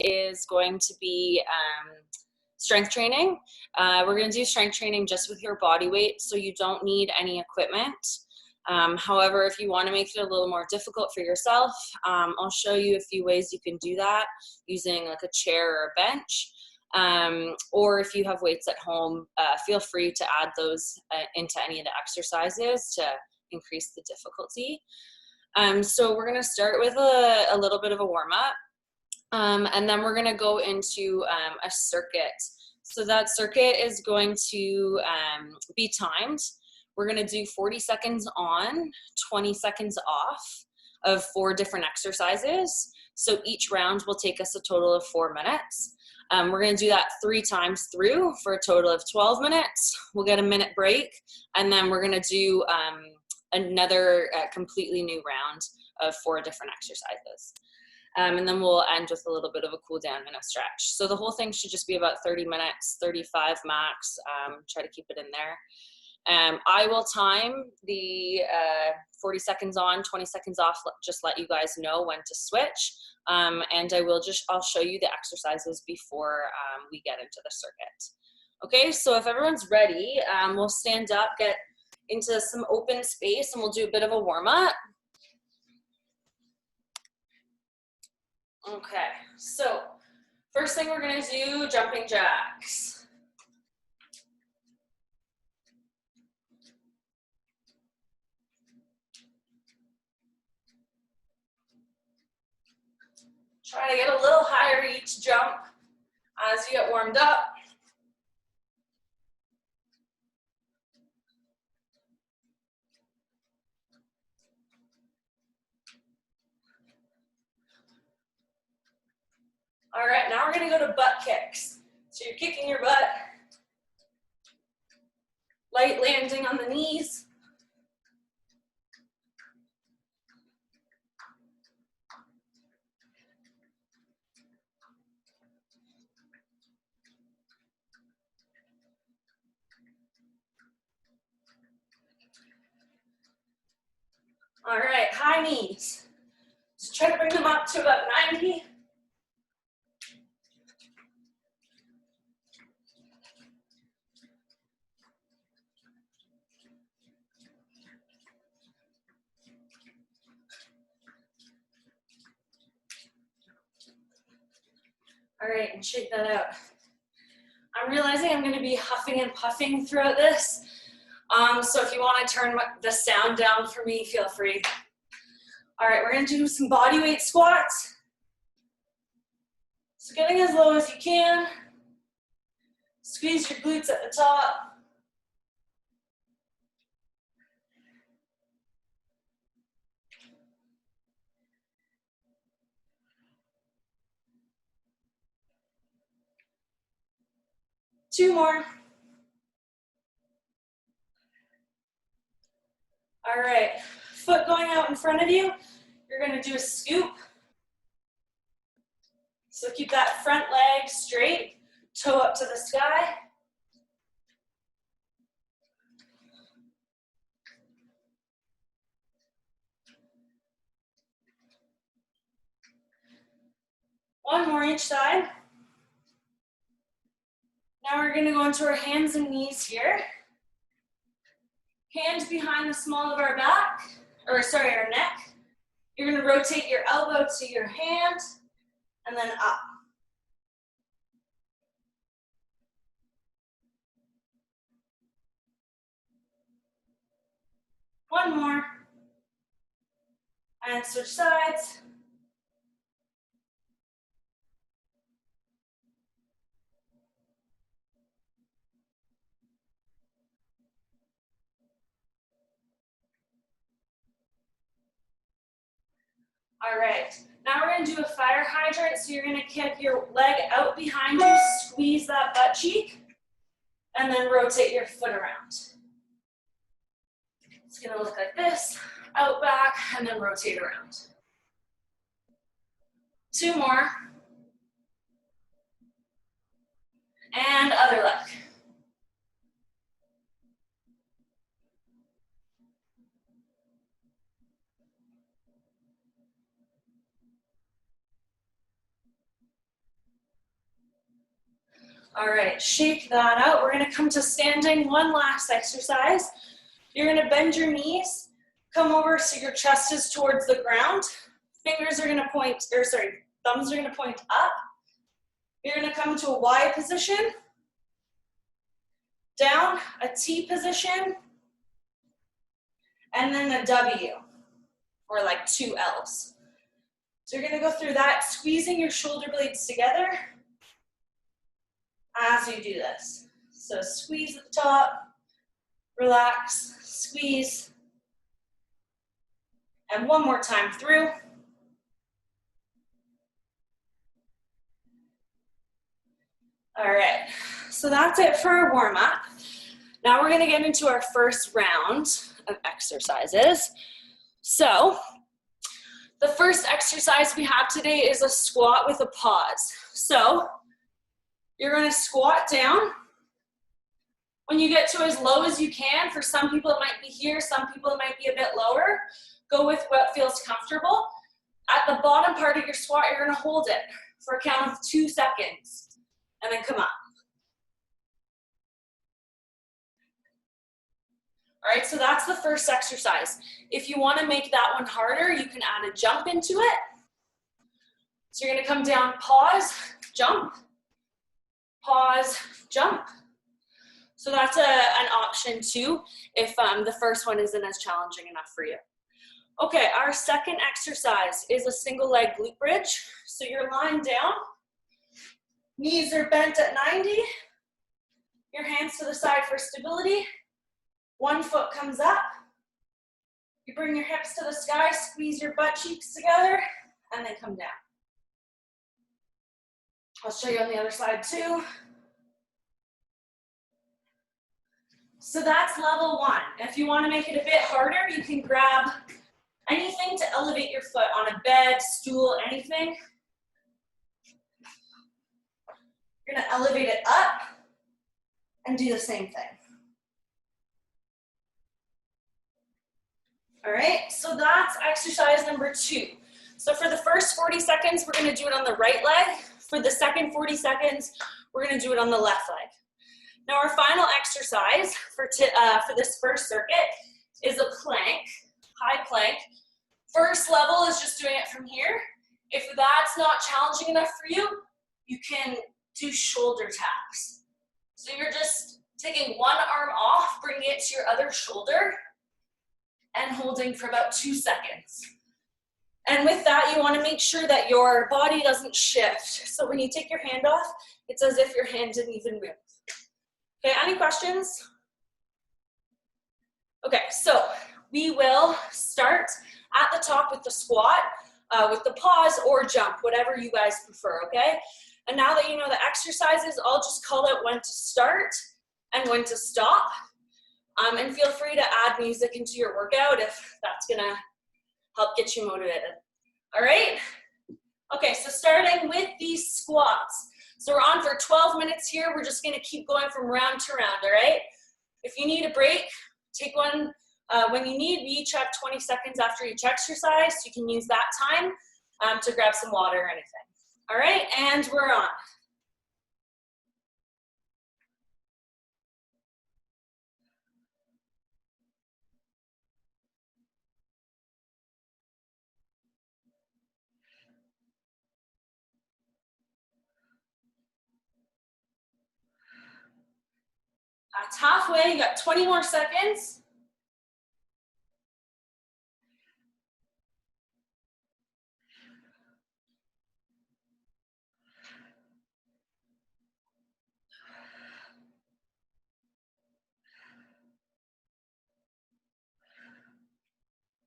is going to be strength training. We're going to do strength training just with your body weight, so you don't need any equipment. However, if you want to make it a little more difficult for yourself, I'll show you a few ways you can do that using like a chair or a bench. Or if you have weights at home, feel free to add those into any of the exercises to increase the difficulty. So we're going to start with a little bit of a warm-up, and then we're going to go into a circuit. So that circuit is going to be timed. We're going to do 40 seconds on, 20 seconds off of 4 different exercises. So each round will take us a total of 4 minutes. We're going to do that 3 times through for a total of 12 minutes. We'll get a minute break, and then we're going to do another completely new round of 4 different exercises. And then we'll end with a little bit of a cool down and a stretch. So the whole thing should just be about 30 minutes, 35 max. Try to keep it in there. I will time the 40 seconds on, 20 seconds off, just let you guys know when to switch. And I'll show you the exercises before we get into the circuit. Okay, so if everyone's ready, we'll stand up, get into some open space, and we'll do a bit of a warm up. Okay, so first thing we're gonna do, jumping jacks. Try to get a little higher each jump as you get warmed up. All right, now we're gonna go to butt kicks. So you're kicking your butt, light landing on the knees. All right, high knees. So try to bring them up to about 90. All right, and shake that out. I'm realizing I'm gonna be huffing and puffing throughout this. So if you wanna turn the sound down for me, feel free. All right, we're gonna do some body weight squats. So getting as low as you can. Squeeze your glutes at the top. Two more. All right, foot going out in front of you. You're gonna do a scoop. So keep that front leg straight, toe up to the sky. One more each side. Now we're gonna go into our hands and knees here. Hands behind the small of our back, or sorry, our neck. You're gonna rotate your elbow to your hand, and then up. One more. And switch sides. All right, now we're gonna do a fire hydrant. So you're gonna kick your leg out behind you, squeeze that butt cheek, and then rotate your foot around. It's gonna look like this, out back, and then rotate around. 2 more. And other leg. All right, shake that out. We're gonna come to standing, one last exercise. You're gonna bend your knees, come over so your chest is towards the ground. Fingers are gonna point, or sorry, thumbs are gonna point up. You're gonna come to a Y position, down, a T position, and then a W, or like two L's. So you're gonna go through that, squeezing your shoulder blades together as you do this. So squeeze at the top, relax, squeeze, and one more time through. All right, so that's it for our warm-up. Now we're gonna get into our first round of exercises. So the first exercise we have today is a squat with a pause. So you're gonna squat down. When you get to as low as you can, for some people it might be here, some people it might be a bit lower. Go with what feels comfortable. At the bottom part of your squat, you're gonna hold it for a count of 2 seconds, and then come up. All right, so that's the first exercise. If you wanna make that one harder, you can add a jump into it. So you're gonna come down, pause, jump, pause, jump. So that's an option too, if the first one isn't as challenging enough for you. Okay, our second exercise is a single leg glute bridge. So you're lying down, knees are bent at 90, your hands to the side for stability, one foot comes up, you bring your hips to the sky, squeeze your butt cheeks together, and then come down. I'll show you on the other side too. So that's level one. If you want to make it a bit harder, you can grab anything to elevate your foot on a bed, stool, anything. You're gonna elevate it up and do the same thing. All right, so that's exercise number 2. So for the first 40 seconds, we're gonna do it on the right leg. For the second 40 seconds, we're gonna do it on the left leg. Now our final exercise for this first circuit is a plank, high plank. First level is just doing it from here. If that's not challenging enough for you, you can do shoulder taps. So you're just taking one arm off, bringing it to your other shoulder, and holding for about 2 seconds. And with that, you want to make sure that your body doesn't shift. So when you take your hand off, it's as if your hand didn't even move. Okay, any questions? Okay, so we will start at the top with the squat, with the pause or jump, whatever you guys prefer, okay? And now that you know the exercises, I'll just call out when to start and when to stop. And feel free to add music into your workout if that's gonna help get you motivated. All right? Okay, so starting with these squats. So we're on for 12 minutes here. We're just gonna keep going from round to round, all right? If you need a break, take one when you need. We each have 20 seconds after each exercise. So you can use that time to grab some water or anything. All right, and we're on. That's halfway, you got 20 more seconds.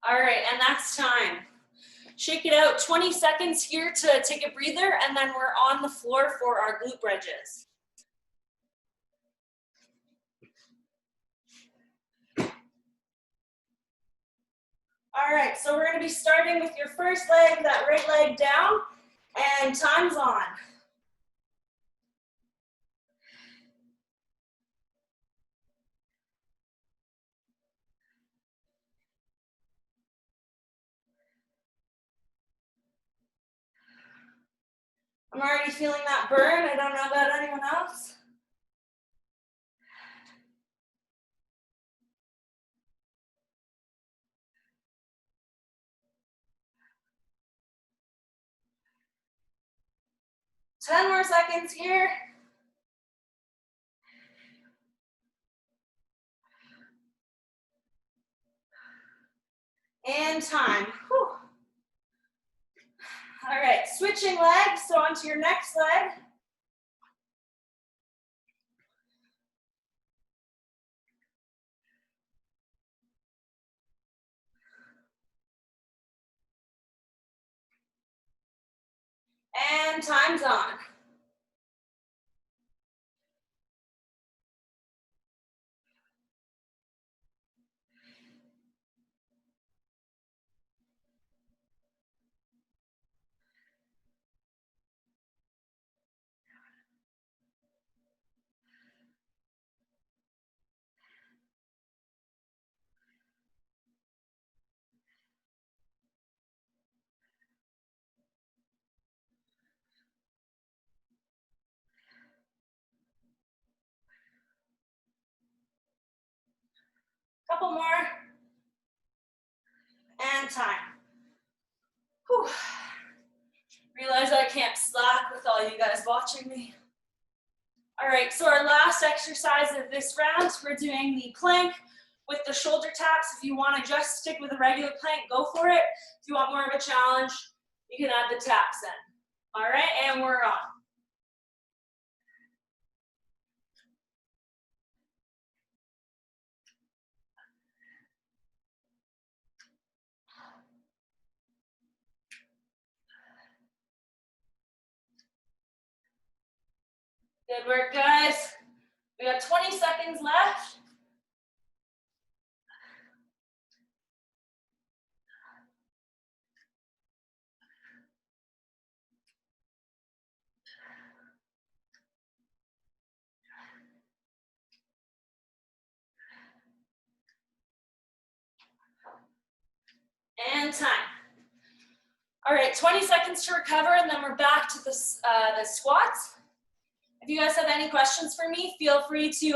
All right, and that's time. Shake it out, 20 seconds here to take a breather, and then we're on the floor for our glute bridges. All right, so we're gonna be starting with your first leg, that right leg down, and time's on. I'm already feeling that burn. I don't know about anyone else. Ten more seconds here. And time. Whew. All right, switching legs, so onto your next leg. And time's on. Couple more. And time. Whew. Realize I can't slack with all you guys watching me. All right, so our last exercise of this round, we're doing the plank with the shoulder taps. If you want to just stick with a regular plank, go for it. If you want more of a challenge, you can add the taps in. All right, and we're on. Good work, guys. We got 20 seconds left. And time. All right, 20 seconds to recover, and then we're back to the squats. If you guys have any questions for me, feel free to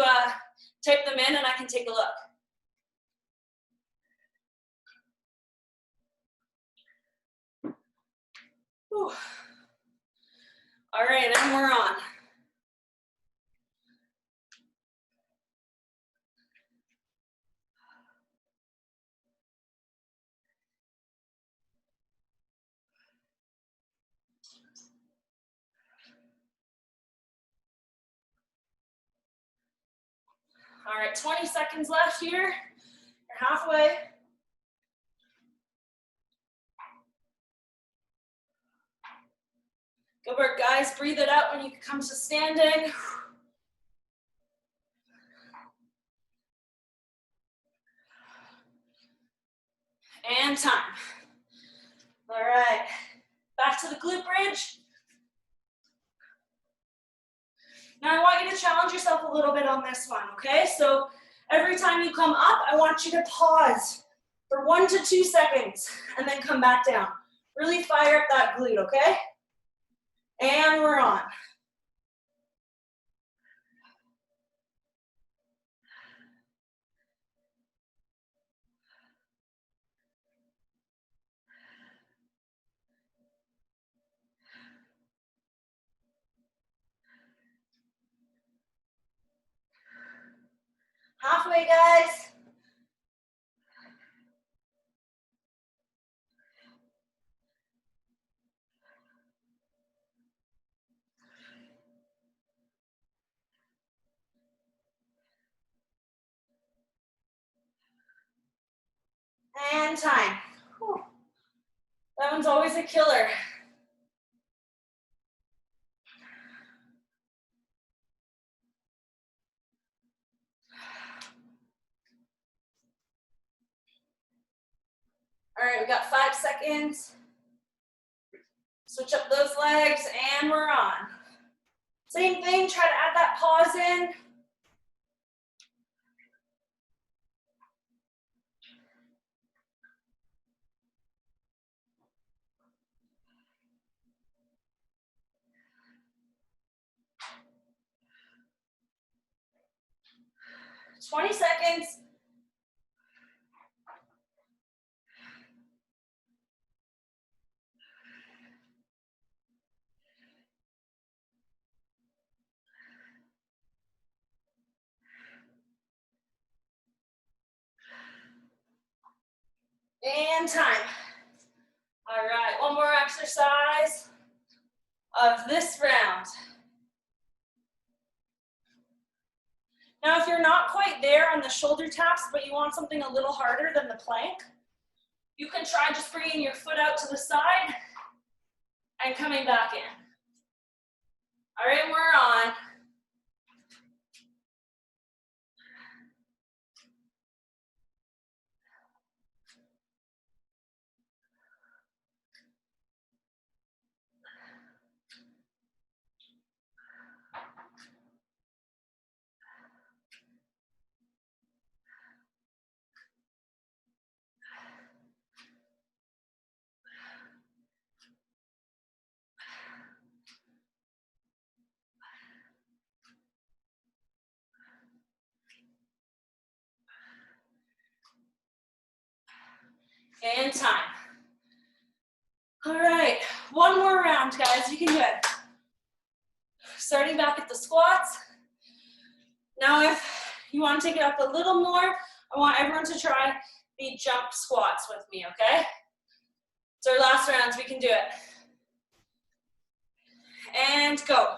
type them in and I can take a look. Whew. All right, and we're on. All right, 20 seconds left here. You're halfway. Good work, guys. Breathe it out when you come to standing. And time. All right, back to the glute bridge. Now I want you to challenge yourself a little bit on this one, okay? So every time you come up, I want you to pause for 1 to 2 seconds and then come back down. Really fire up that glute, okay? And we're on. Halfway, guys. And time. Whew. That one's always a killer. All right, we got 5 seconds. Switch up those legs and we're on. Same thing, try to add that pause in. 20 seconds. And time. All right, one more exercise of this round. Now, if you're not quite there on the shoulder taps, but you want something a little harder than the plank, you can try just bringing your foot out to the side and coming back in. All right, we're on. And time. All right, one more round, guys. You can do it. Starting back at the squats. Now, if you want to take it up a little more, I want everyone to try the jump squats with me, okay? It's our last rounds. We can do it. And go.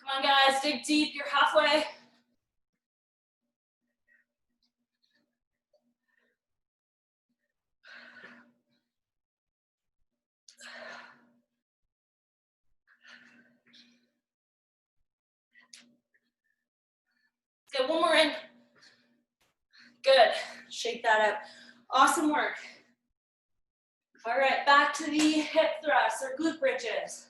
Come on, guys, dig deep. You're halfway. Let's get one more in. Good. Shake that out. Awesome work. All right, back to the hip thrusts or glute bridges.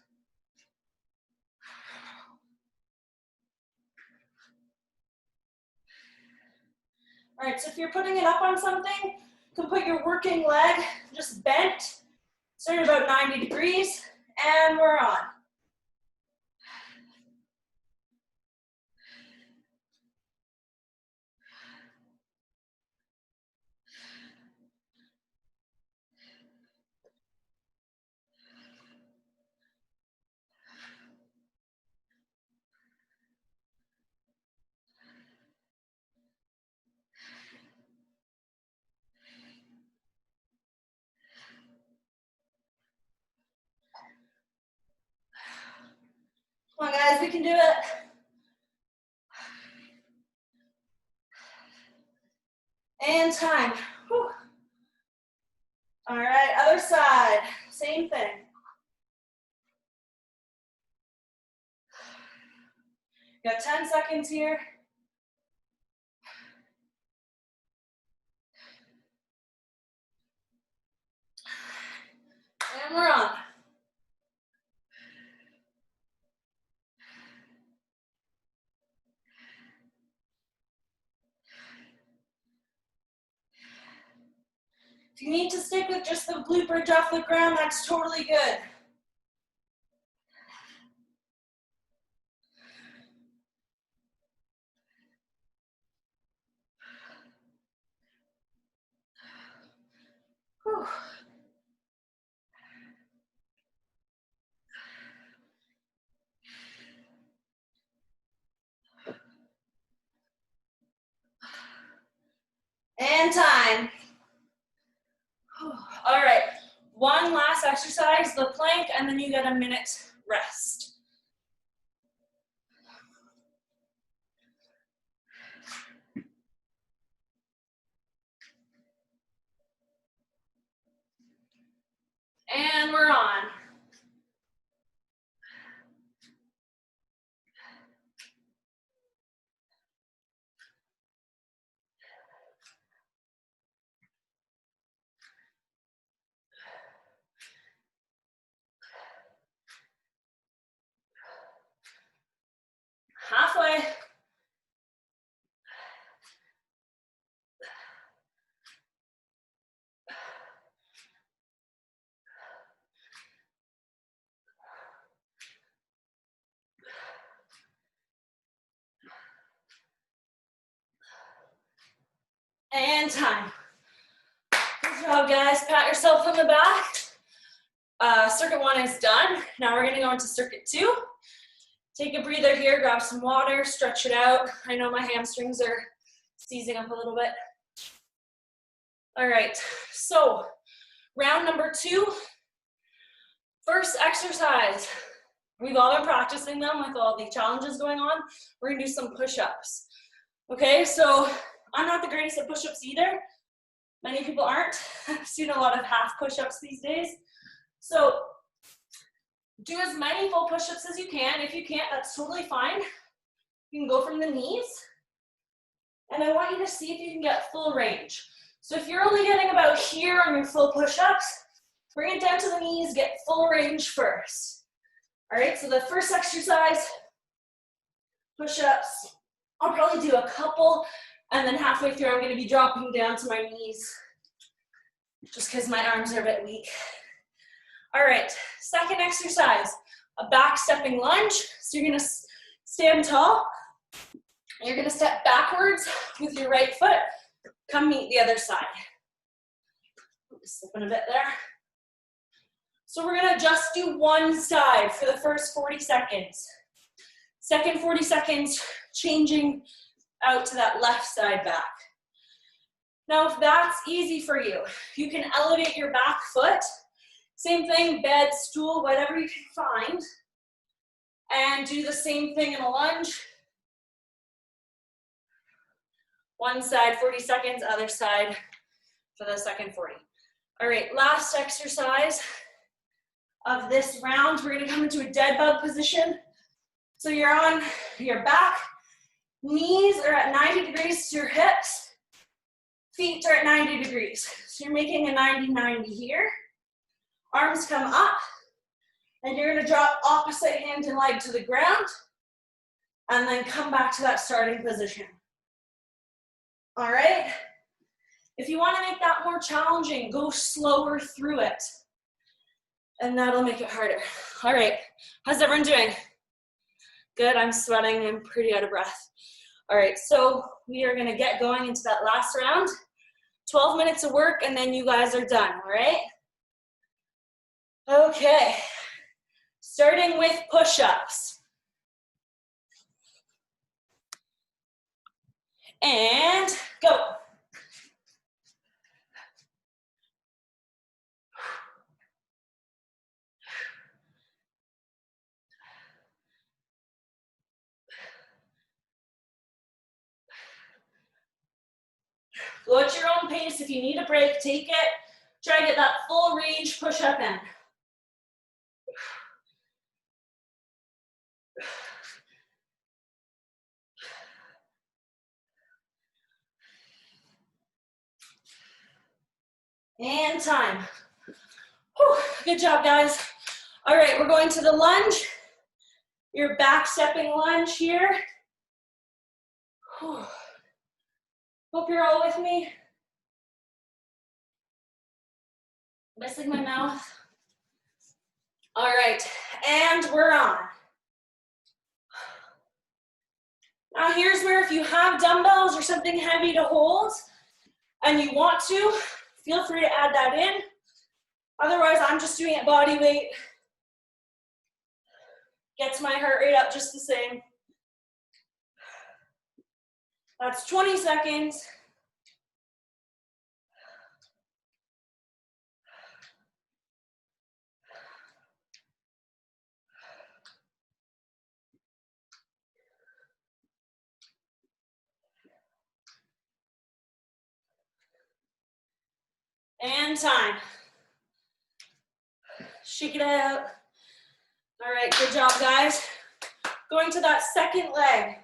All right, so if you're putting it up on something, you can put your working leg just bent, start at about 90 degrees, and we're on. Come on, guys, we can do it. And time. Whew. All right, other side, same thing. Got 10 seconds here. And we're on. If you need to stick with just the glute bridge off the ground, that's totally good. Whew. And time. All right, one last exercise, the plank, and then you get a minute rest. And we're on. halfway. And time. Good job, guys. Pat yourself on the back. Circuit 1 is done. Now we're gonna go into circuit 2. Take a breather here, grab some water, stretch it out. I know my hamstrings are seizing up a little bit. All right, so round number 2, first exercise. We've all been practicing them with all the challenges going on. We're gonna do some push-ups. Okay, so I'm not the greatest at push-ups either. Many people aren't. I've seen a lot of half push-ups these days. So do as many full push-ups as you can. If you can't, that's totally fine. You can go from the knees. And I want you to see if you can get full range. So if you're only getting about here on your full push-ups, bring it down to the knees, get full range first. All right, so the first exercise, push-ups. I'll probably do a couple, and then halfway through I'm gonna be dropping down to my knees, just because my arms are a bit weak. All right, second exercise, a back stepping lunge. So you're gonna stand tall. You're gonna step backwards with your right foot. Come meet the other side. Slipping a bit there. So we're gonna just do one side for the first 40 seconds. Second 40 seconds, changing out to that left side back. Now, if that's easy for you, you can elevate your back foot. Same thing, bed, stool, whatever you can find. And do the same thing in a lunge. One side, 40 seconds, other side for the second 40. All right, last exercise of this round. We're gonna come into a dead bug position. So you're on your back, knees are at 90 degrees to your hips, feet are at 90 degrees. So you're making a 90-90 here. Arms come up, and you're gonna drop opposite hand and leg to the ground, and then come back to that starting position. All right? If you wanna make that more challenging, go slower through it, and that'll make it harder. All right, how's everyone doing? Good, I'm sweating, I'm pretty out of breath. All right, so we are gonna get going into that last round. 12 minutes of work, and then you guys are done, all right? Okay, starting with push-ups. And go. Go at your own pace. If you need a break, take it. Try to get that full range push-up in. And time. Whew, good job, guys. All right, we're going to the lunge. Your back stepping lunge here. Whew. Hope you're all with me. Missing my mouth. All right, and we're on. Now here's where if you have dumbbells or something heavy to hold and you want to, feel free to add that in. Otherwise, I'm just doing it body weight. Gets my heart rate up just the same. That's 20 seconds. And time. Shake it out. All right, good job, guys. Going to that second leg.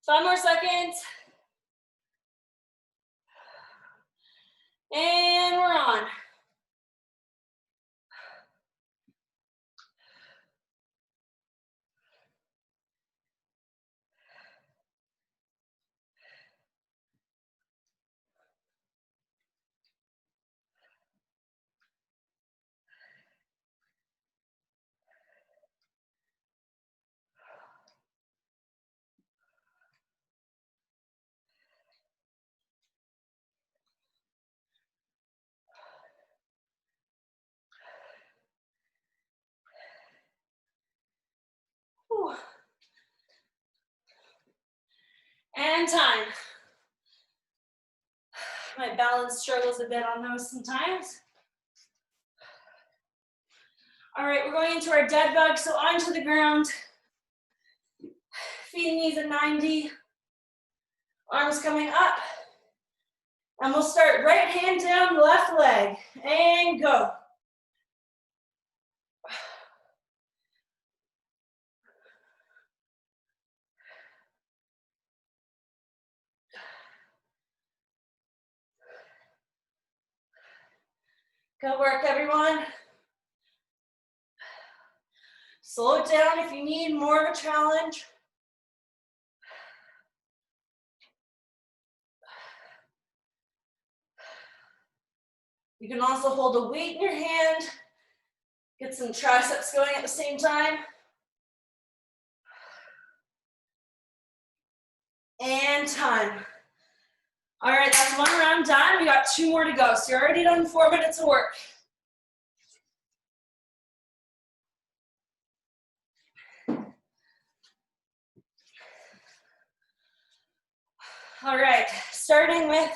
5 more seconds. And we're on. And time. My balance struggles a bit on those sometimes. All right, we're going into our dead bug, so onto the ground. Feet and knees at 90. Arms coming up. And we'll start right hand down, left leg. And go. Good work, everyone. Slow it down if you need more of a challenge. You can also hold a weight in your hand. Get some triceps going at the same time. And time. All right, that's one round done. We got 2 more to go. So you're already done 4 minutes of work. All right, starting with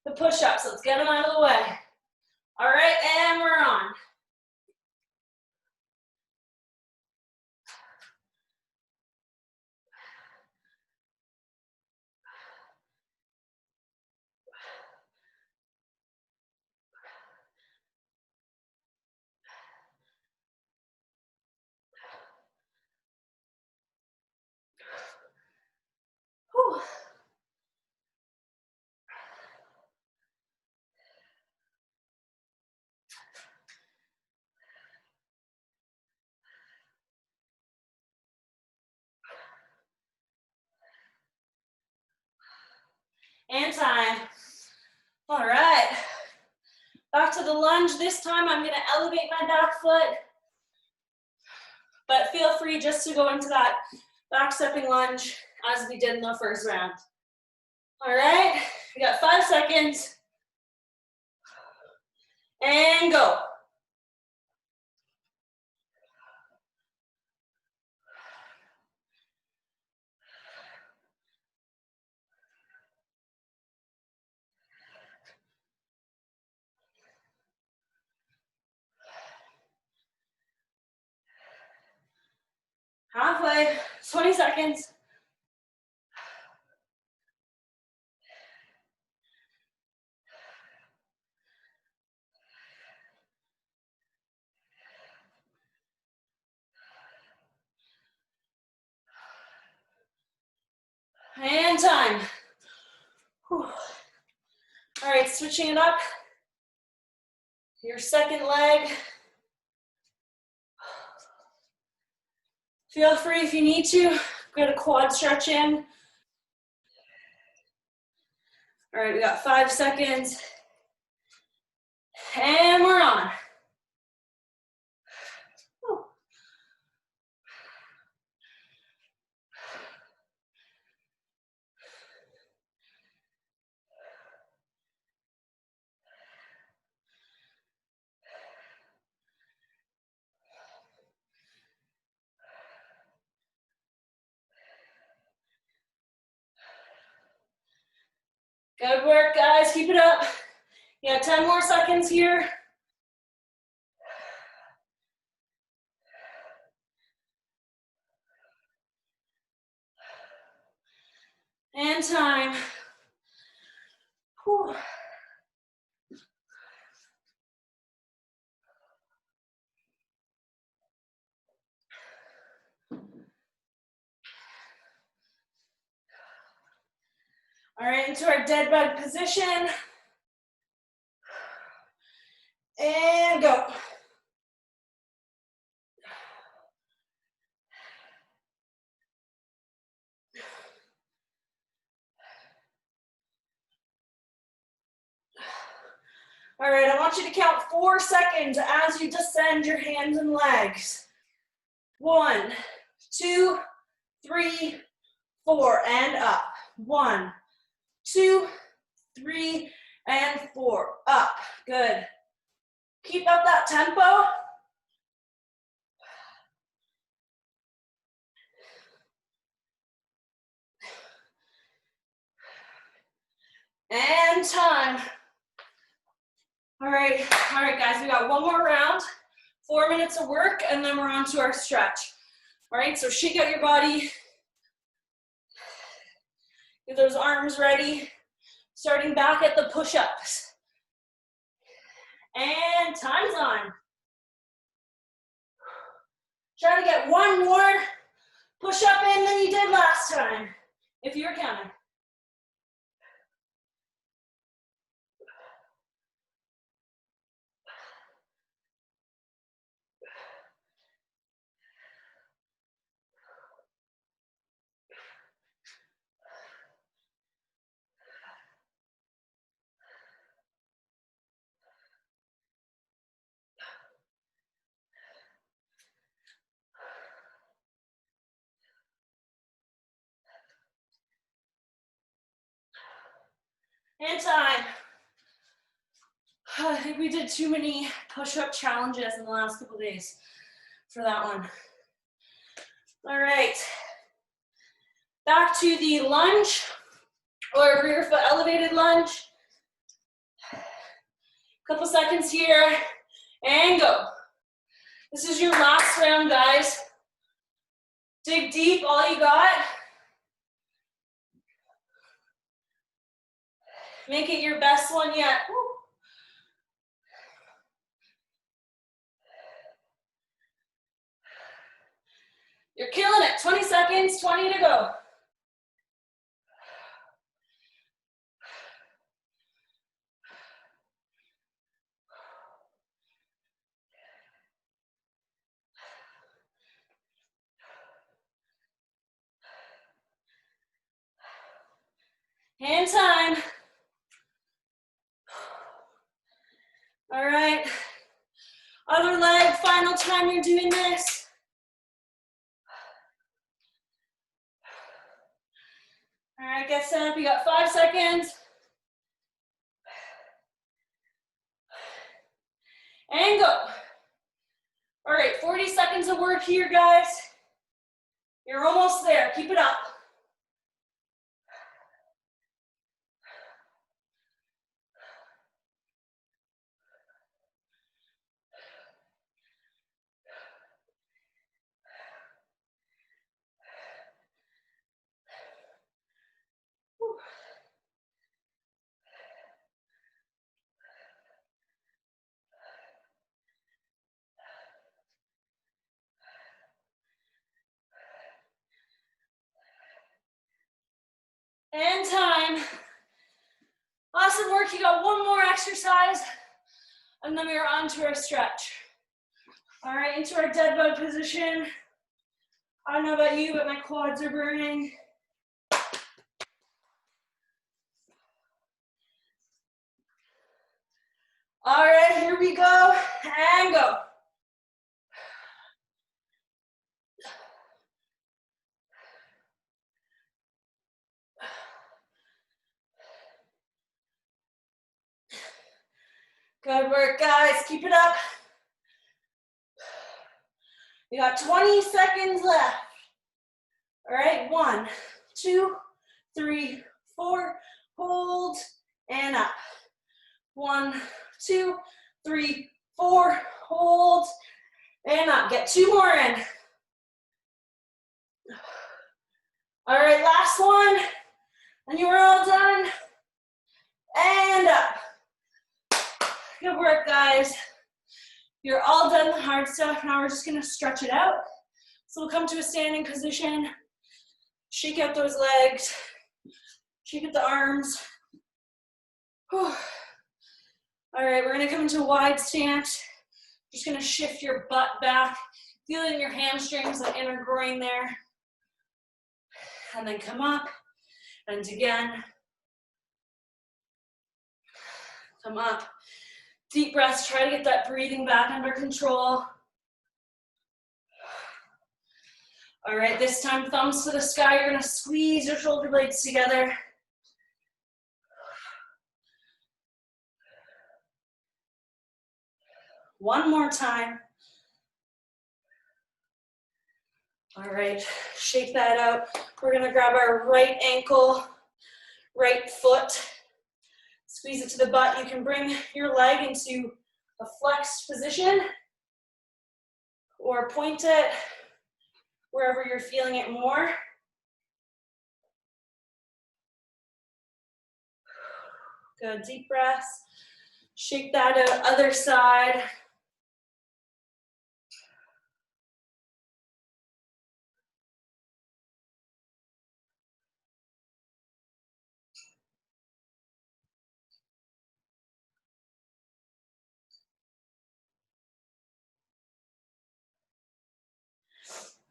the push-ups. Let's get them out of the way. All right, and we're on. Whew. And time. All right. Back to the lunge. This time I'm going to elevate my back foot. But feel free just to go into that back stepping lunge as we did in the first round. All right. We got 5 seconds. And go. Halfway, 20 seconds. And time. Whew. All right, switching it up. Your second leg. Feel free if you need to, get a quad stretch in. All right, we got 5 seconds. And we're on. Whew. Good work, guys. Keep it up. You got 10 more seconds here. And time. Whew. All right, into our dead bug position. And go. All right, I want you to count 4 seconds as you descend your hands and legs. 1, 2, 3, 4, and up. 1, 2, 3, and 4, up. Good. Keep up that tempo. All right, guys, we got one more round, 4 minutes of work, and then we're on to our stretch. All right, so shake out your body. Get those arms ready. Starting back at the push-ups. And time's on. Try to get one more push-up in than you did last time, if you were counting. And time. I think we did too many push-up challenges in the last couple days for that one. All right. Back to the lunge or rear foot elevated lunge. Couple seconds here and go. This is your last round, guys. Dig deep, all you got. Make it your best one yet. Woo. You're killing it. 20 seconds, 20 to go. And time. All right. Other leg, final time you're doing this. All right, get set up. You got 5 seconds. And go. All right, 40 seconds of work here, guys. You're almost there. Keep it up. And time. Awesome work. You got one more exercise, and then we are on to our stretch. All right, into our dead bug position. I don't know about you, but my quads are burning. All right, here we go, and go. Good work, guys. Keep it up. You got 20 seconds left. All right, 1, 2, 3, 4. Hold and up. 1, 2, 3, 4. Hold and up. Get 2 more in. All right, last one. And you are all done. And up. Good work, guys. You're all done the hard stuff. Now we're just gonna stretch it out. So we'll come to a standing position. Shake out those legs. Shake out the arms. Whew. All right, we're gonna come into a wide stance. Just gonna shift your butt back. Feel it in your hamstrings, the inner groin there. And then come up, and again. Come up. Deep breaths, try to get that breathing back under control. All right, this time thumbs to the sky. You're gonna squeeze your shoulder blades together. One more time. All right, shake that out. We're gonna grab our right ankle, right foot. Squeeze it to the butt. You can bring your leg into a flexed position or point it wherever you're feeling it more. Good, deep breaths. Shake that out, other side.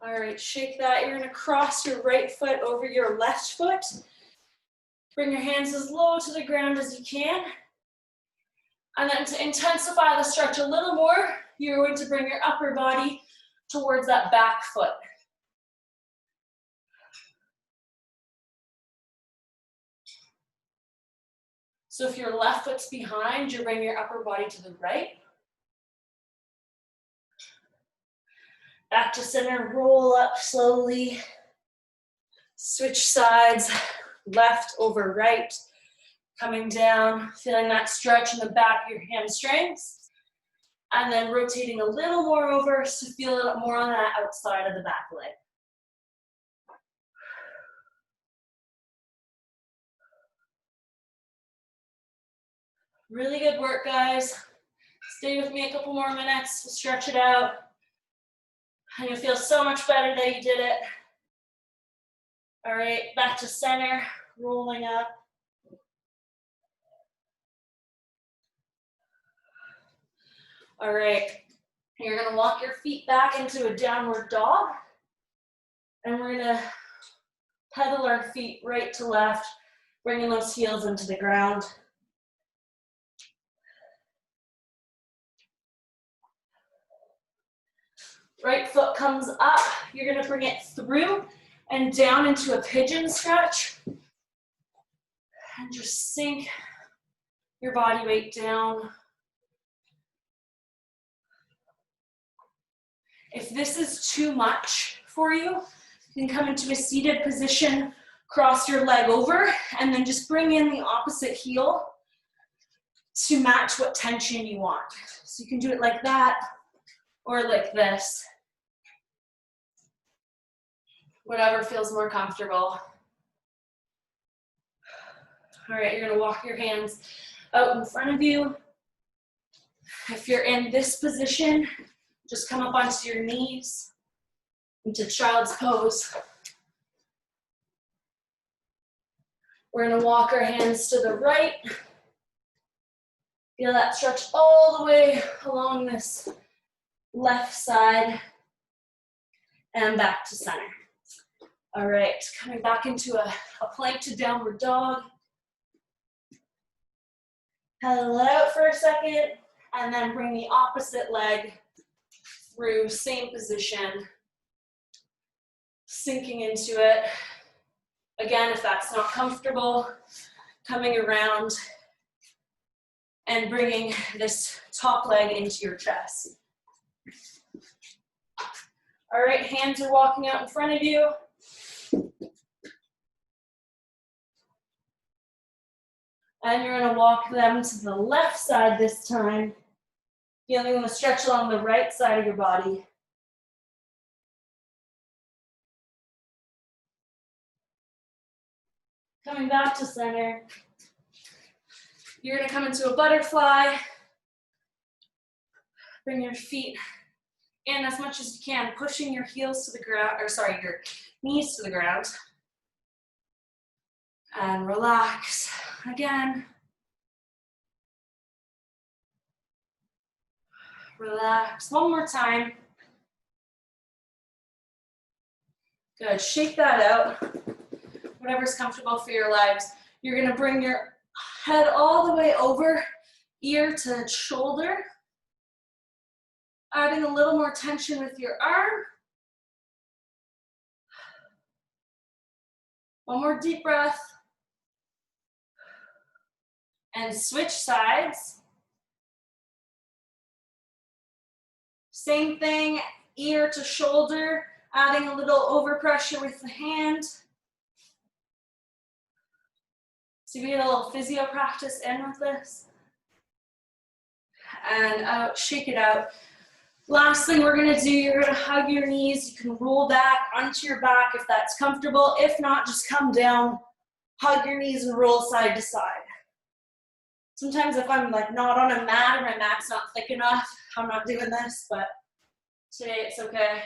All right, shake that. You're gonna cross your right foot over your left foot. Bring your hands as low to the ground as you can. And then to intensify the stretch a little more, you're going to bring your upper body towards that back foot. So if your left foot's behind, you bring your upper body to the right. Back to center, roll up slowly. Switch sides, left over right. Coming down, feeling that stretch in the back of your hamstrings. And then rotating a little more over to feel it more on that outside of the back leg. Really good work, guys. Stay with me a couple more minutes to stretch it out. And you'll feel so much better that you did it. All right, back to center, rolling up. All right, you're gonna walk your feet back into a downward dog. And we're gonna pedal our feet right to left, bringing those heels into the ground. Right foot comes up, you're gonna bring it through and down into a pigeon stretch. And just sink your body weight down. If this is too much for you, you can come into a seated position, cross your leg over, and then just bring in the opposite heel to match what tension you want. So you can do it like that or like this. Whatever feels more comfortable. All right, you're gonna walk your hands out in front of you. If you're in this position, just come up onto your knees into child's pose. We're gonna walk our hands to the right. Feel that stretch all the way along this left side and back to center. All right, coming back into a plank to downward dog. Pedal it out for a second, and then bring the opposite leg through, same position, sinking into it. Again, if that's not comfortable, coming around and bringing this top leg into your chest. All right, hands are walking out in front of you. And you're gonna walk them to the left side this time, feeling the stretch along the right side of your body. Coming back to center. You're gonna come into a butterfly. Bring your feet in as much as you can, pushing your heels to the ground, or sorry, your knees to the ground. And relax again. Relax one more time. Good, shake that out. Whatever's comfortable for your legs. You're gonna bring your head all the way over, ear to shoulder. Adding a little more tension with your arm. One more deep breath. And switch sides. Same thing, ear to shoulder, adding a little overpressure with the hand. So we get a little physio practice in with this. And out, shake it out. Last thing we're gonna do, you're gonna hug your knees. You can roll back onto your back if that's comfortable. If not, just come down, hug your knees and roll side to side. Sometimes if I'm like not on a mat or my mat's not thick enough, I'm not doing this, but today it's okay.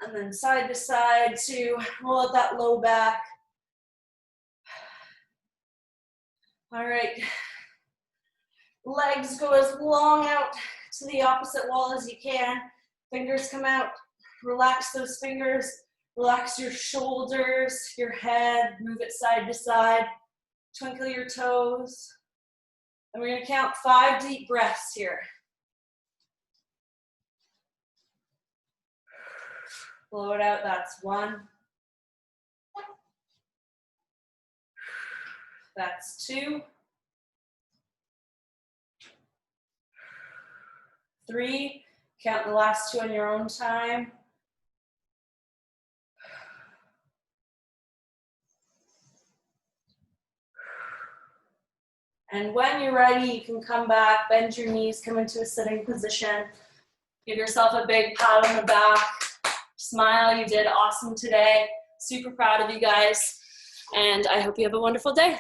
And then side to side to roll out that low back. All right. Legs go as long out to the opposite wall as you can. Fingers come out. Relax those fingers. Relax your shoulders, your head. Move it side to side. Twinkle your toes. And we're going to count 5 deep breaths here. Blow it out. That's 1. That's 2. 3. Count the last 2 on your own time. 4. And when you're ready, you can come back, bend your knees, come into a sitting position. Give yourself a big pat on the back. Smile, you did awesome today. Super proud of you guys. And I hope you have a wonderful day.